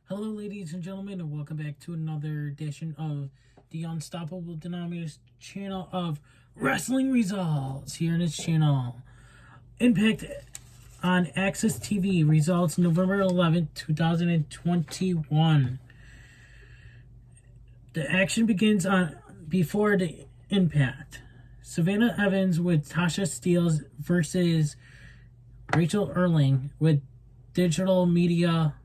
Hello, ladies and gentlemen, and welcome back to another edition of the Unstoppable Denominators channel of Wrestling Results here in this channel. Impact on Access TV results November 11th, 2021. The action begins on before the Impact. Savannah Evans with Tasha Steelz versus Rachel Erling with digital media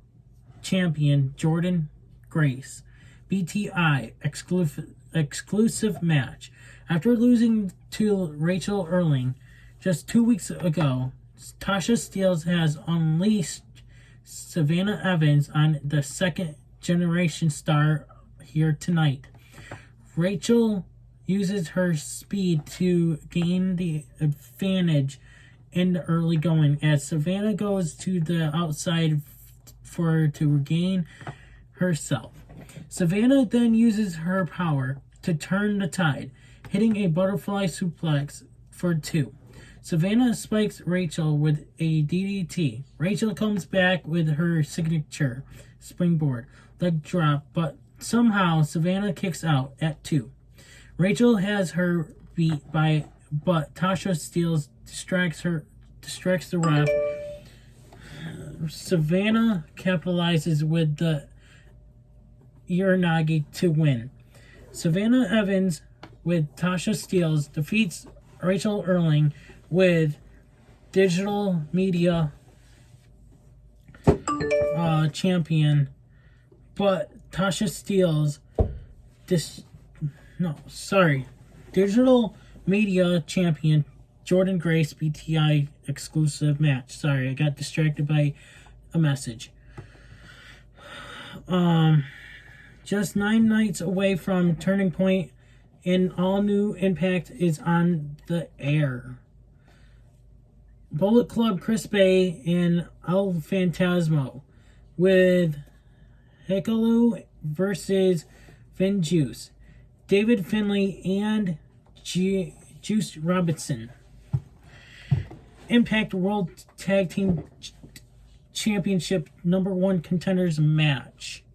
champion Jordynne Grace. BTI exclusive match. After losing to Rachel Erling just 2 weeks ago, Tasha Steelz has unleashed Savannah Evans on the second generation star here tonight. Rachel uses her speed to gain the advantage in the early going as Savannah goes to the outside to regain herself. Savannah then uses her power to turn the tide, hitting a butterfly suplex for 2. Savannah spikes Rachel with a DDT. Rachel comes back with her signature springboard leg drop, but somehow Savannah kicks out at 2. Rachel has her beat but Tasha Steelz distracts the ref. Savannah capitalizes with the Uranagi to win. Savannah Evans with Tasha Steelz defeats Rachel Erling with digital media champion, but Tasha Steelz digital media champion Jordynne Grace BTI exclusive match. Sorry, I got distracted by a message. Just 9 nights away from Turning Point, and all new Impact is on the air. Bullet Club Chris Bay and El Phantasmo with Hikaru versus Finn Juice, David Finlay, and Juice Robinson. Impact World Tag Team Championship #1 contenders match.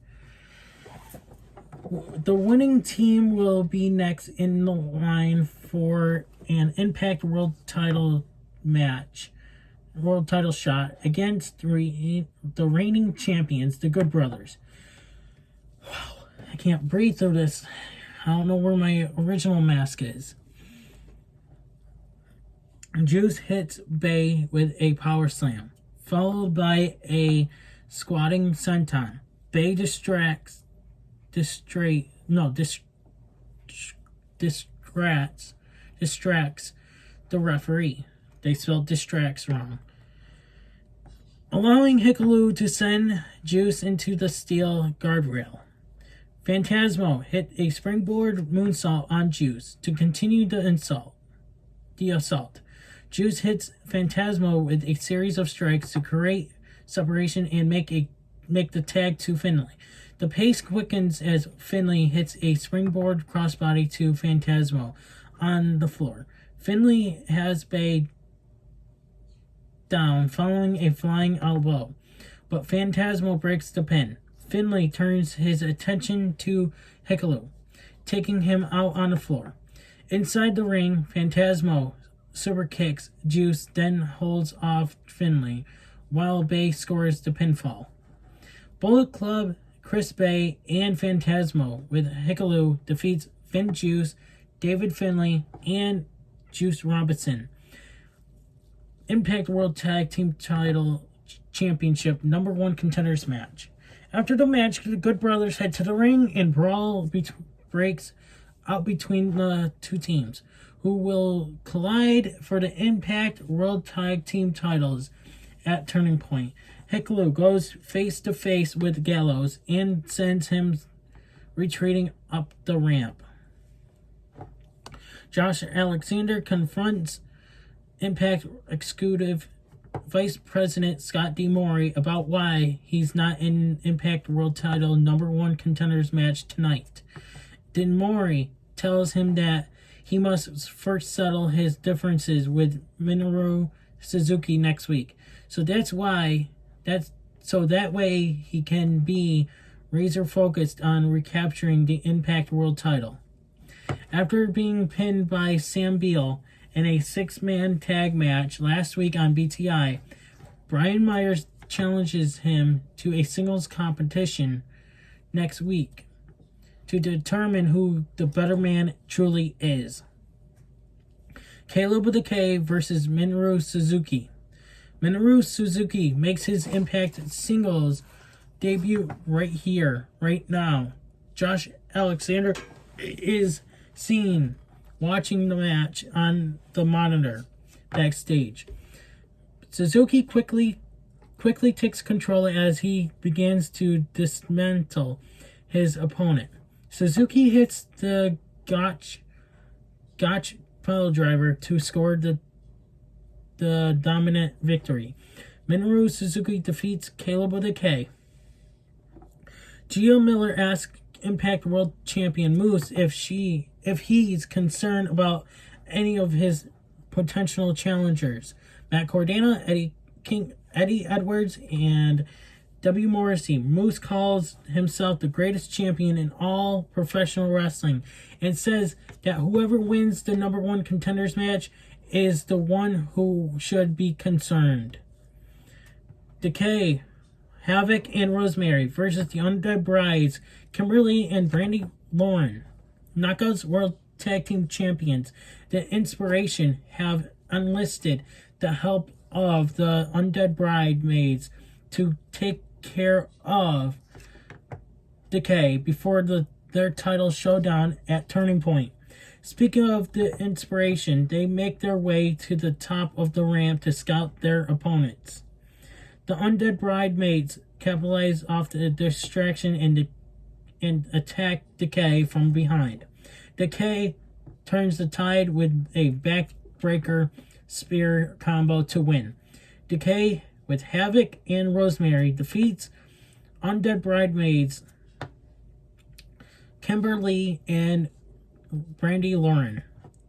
The winning team will be next in the line for an Impact World Title match, World Title shot against the reigning champions, the Good Brothers. Wow, I can't breathe through this. I don't know where my original mask is. Juice hits Bay with a power slam, followed by a squatting senton. Bay distracts the referee. They spelled distracts wrong, allowing Hikaru to send Juice into the steel guardrail. Phantasmo hit a springboard moonsault on Juice to continue the assault. Juice hits Phantasmo with a series of strikes to create separation and make the tag to Finlay. The pace quickens as Finlay hits a springboard crossbody to Phantasmo on the floor. Finlay has Bay down following a flying elbow, but Phantasmo breaks the pin. Finlay turns his attention to Hikaru, taking him out on the floor. Inside the ring, Phantasmo super kicks Juice, then holds off Finlay while Bay scores the pinfall. Bullet Club, Chris Bay, and Phantasmo with Hikaru defeats Finn Juice, David Finlay, and Juice Robinson. Impact World Tag Team Title Championship #1 contenders match. After the match, the Good Brothers head to the ring and brawl breaks out between the two teams, who will collide for the Impact World Tag Team titles at Turning Point. Hikaru goes face-to-face with Gallows and sends him retreating up the ramp. Josh Alexander confronts Impact Executive Vice President Scott D'Amore about why he's not in Impact World Title #1 contenders match tonight. D'Amore tells him that he must first settle his differences with Minoru Suzuki next week. So that's so that way he can be razor focused on recapturing the Impact World title. After being pinned by Sam Beal in a 6-man tag match last week on BTI, Brian Myers challenges him to a singles competition next week to determine who the better man truly is. Caleb with a K versus Minoru Suzuki. Minoru Suzuki makes his Impact singles debut right here, right now. Josh Alexander is seen watching the match on the monitor backstage. Suzuki quickly takes control as he begins to dismantle his opponent. Suzuki hits the Gotch pile driver to score the dominant victory. Minoru Suzuki defeats Caleb with a K. Gio Miller asks Impact World Champion Moose if he's concerned about any of his potential challengers. Matt Cardona, Eddie Edwards, and W. Morrissey. Moose calls himself the greatest champion in all professional wrestling and says that whoever wins the number 1 contenders match is the one who should be concerned. Decay, Havoc, and Rosemary versus the Undead Brides, Kimberly and Brandy Lauren. Knockouts World Tag Team Champions. The Inspiration have enlisted the help of the Undead Bridesmaids to take care of Decay before their title showdown at Turning Point. Speaking of the Inspiration, they make their way to the top of the ramp to scout their opponents. The Undead Bridesmaids capitalize off the distraction and attack Decay from behind. Decay turns the tide with a backbreaker spear combo to win. Decay, with Havoc and Rosemary, defeats Undead Bridesmaids, Kimberly, and Brandy Lauren.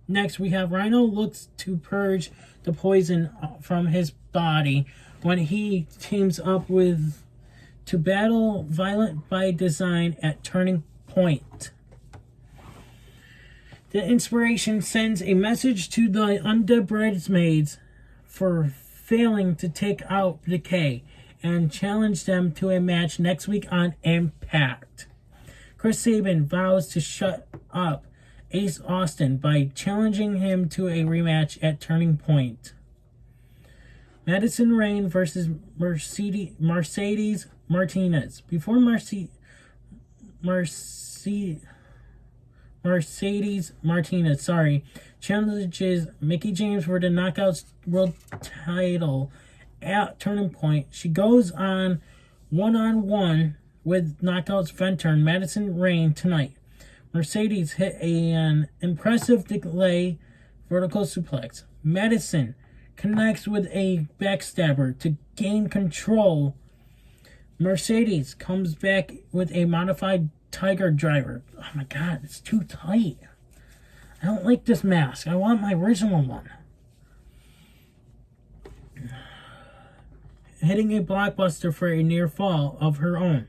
Next, we have Rhino looks to purge the poison from his body when he teams up to battle Violent by Design at Turning Point. The Inspiration sends a message to the Undead Bridesmaids for failing to take out Decay and challenge them to a match next week on Impact. Chris Sabin vows to shut up Ace Austin by challenging him to a rematch at Turning Point. Madison Rayne versus Mercedes Martinez. Before Mercedes Martinez, challenges Mickie James for the Knockouts World title at Turning Point. She goes on one-on-one with Knockouts veteran Madison Rayne tonight. Mercedes hit an impressive delay vertical suplex. Madison connects with a backstabber to gain control. Mercedes comes back with a modified Tiger Driver. Oh my god, it's too tight. I don't like this mask. I want my original one. Hitting a blockbuster for a near fall of her own.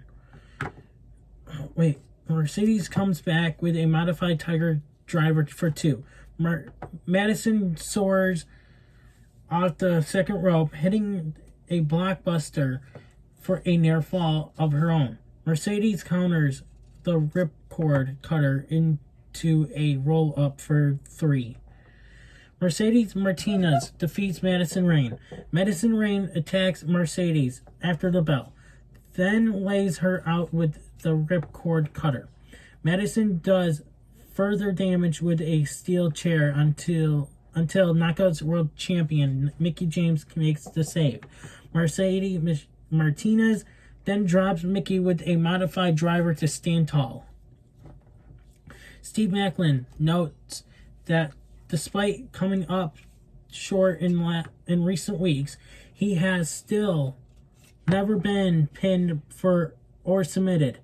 Wait, Mercedes comes back with a modified Tiger Driver for 2. Madison soars off the second rope, hitting a blockbuster for a near fall of her own. Mercedes counters the ripcord cutter into a roll-up for 3. Mercedes Martinez defeats Madison Rayne. Madison Rayne attacks Mercedes after the bell, then lays her out with the ripcord cutter. Madison does further damage with a steel chair until Knockouts World Champion Mickie James makes the save. Mercedes Martinez then drops Mickie with a modified driver to stand tall. Steve Maclin notes that despite coming up short in recent weeks, he has still never been pinned or submitted.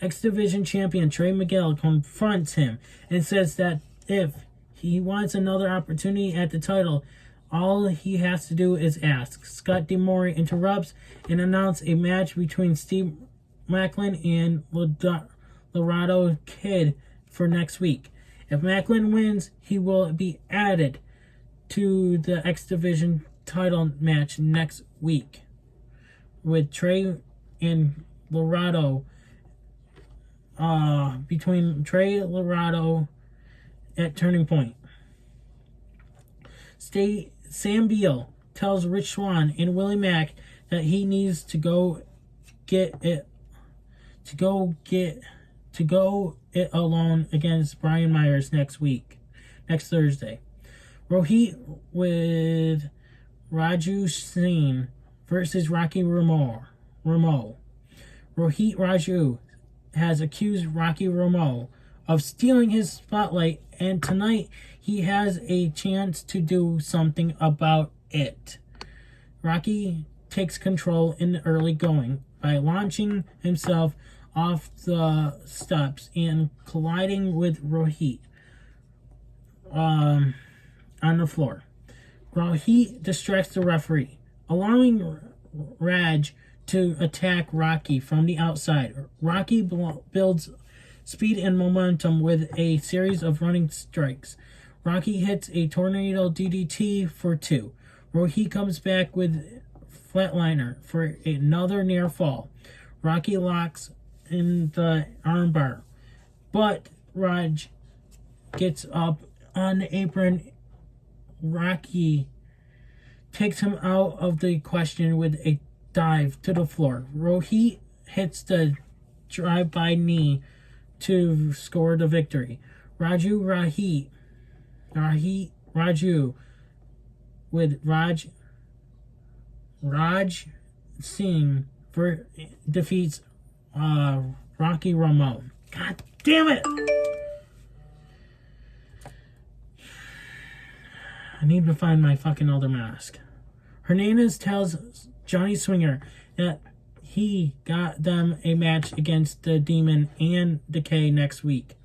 X-Division champion Trey Miguel confronts him and says that if he wants another opportunity at the title, All he has to do is ask. Scott D'Amore interrupts and announces a match between Steve Macklin and Laredo Kid for next week. If Macklin wins, he will be added to the X Division title match next week with Trey and Laredo. Between Trey and Laredo at Turning Point. Sam Beal tells Rich Swann and Willie Mack that he needs to go it alone against Brian Myers next Thursday. Rohit with Raju Singh versus Rocky Ramo. Rohit Raju has accused Rocky Ramo of stealing his spotlight, and tonight he has a chance to do something about it. Rocky takes control in the early going by launching himself off the steps and colliding with Rohit on the floor. Rohit distracts the referee, allowing Raj to attack Rocky from the outside. Rocky builds speed and momentum with a series of running strikes. Rocky hits a tornado DDT for 2. Rohit comes back with flatliner for another near fall. Rocky locks in the armbar, but Raj gets up on the apron. Rocky takes him out of the question with a dive to the floor. Rohit hits the drive-by knee to score the victory. Raju with Raj Singh defeats Rocky Ramon. God damn it! I need to find my fucking other mask. Hernandez tells Johnny Swinger that he got them a match against the Demon and Decay next week.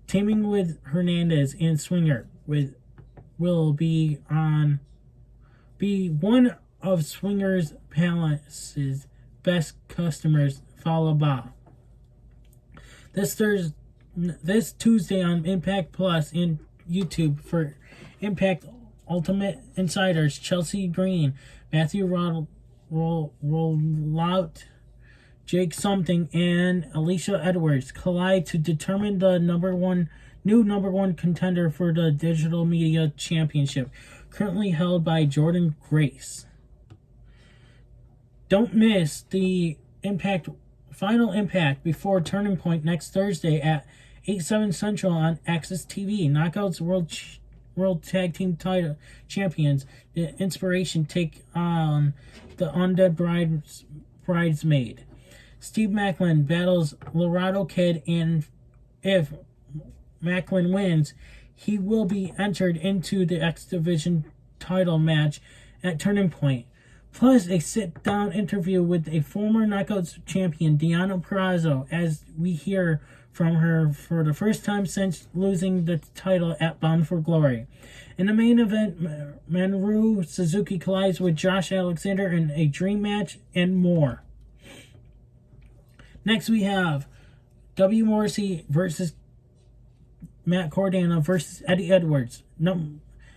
Teaming with Hernandez and Swinger will be one of Swinger's Palace's best customers, followed by this Tuesday on Impact Plus and YouTube for Impact Ultimate Insiders. Chelsea Green, Matthew Rollout, Jake Something, and Alicia Edwards collide to determine the new number one contender for the Digital Media Championship, currently held by Jordan Grace. Don't miss the Final Impact before Turning Point next Thursday at 8/7 Central on Access TV. Knockouts World Tag Team Title Champions, the Inspiration, take on the Undead Bridesmaid. Steve Macklin battles Laredo Kid, and if Macklin wins, he will be entered into the X Division title match at Turning Point. Plus, a sit-down interview with a former Knockouts champion, Deonna Purrazzo, as we hear from her for the first time since losing the title at Bound for Glory. In the main event, Minoru Suzuki collides with Josh Alexander in a dream match, and more. Next, we have W. Morrissey versus Matt Cardona versus Eddie Edwards.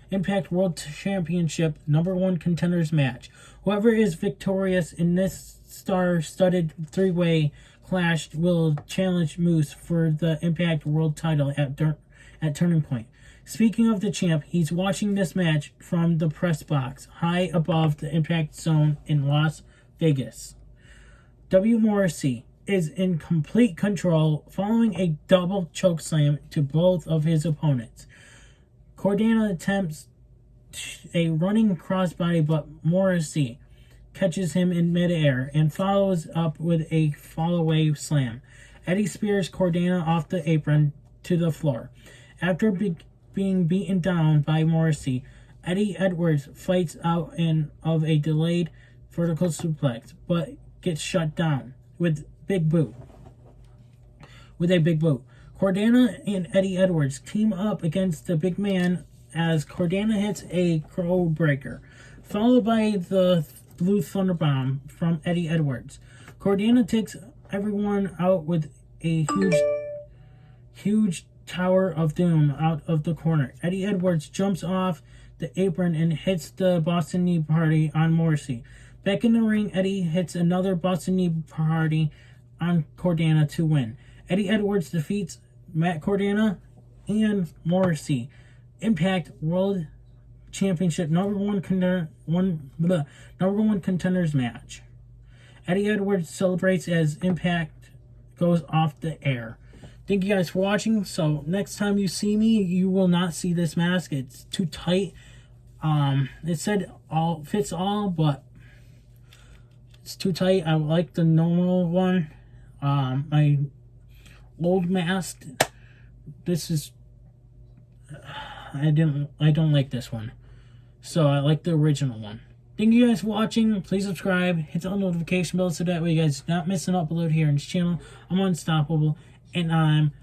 Impact World Championship number one contenders match. Whoever is victorious in this star-studded three-way clash will challenge Moose for the Impact World title at Turning Point. Speaking of the champ, he's watching this match from the press box high above the Impact Zone in Las Vegas. W. Morrissey is in complete control following a double chokeslam to both of his opponents. Cardona attempts a running crossbody, but Morrissey catches him in midair and follows up with a fall-away slam. Eddie spears Cardona off the apron to the floor. After being beaten down by Morrissey, Eddie Edwards fights out of a delayed vertical suplex, but gets shut down with a big boot. Cardona and Eddie Edwards team up against the big man as Cardona hits a code breaker, followed by the Blue Thunder Bomb from Eddie Edwards. Cardona takes everyone out with a huge Tower of Doom out of the corner. Eddie Edwards jumps off the apron and hits the Boston Knee Party on Morrissey. Back in the ring, Eddie hits another Boston Knee Party on Cardona to win. Eddie Edwards defeats Matt Cardona and Morrissey. Impact World Championship number one contenders match. Eddie Edwards celebrates as Impact goes off the air. Thank you guys for watching. So next time you see me, you will not see this mask. It's too tight. It said all fits all, but it's too tight. I like the normal one. My old mask. This is. I don't like this one. So I like the original one. Thank you guys for watching. Please subscribe. Hit the notification bell so that way you guys not miss an upload here on this channel. I'm unstoppable. And I'm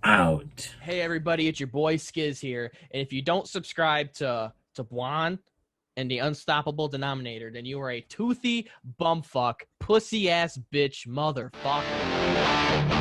out. Hey everybody, it's your boy Skiz here. And if you don't subscribe to Blonde and the Unstoppable Denominator, then you are a toothy bumfuck, pussy ass bitch motherfucker.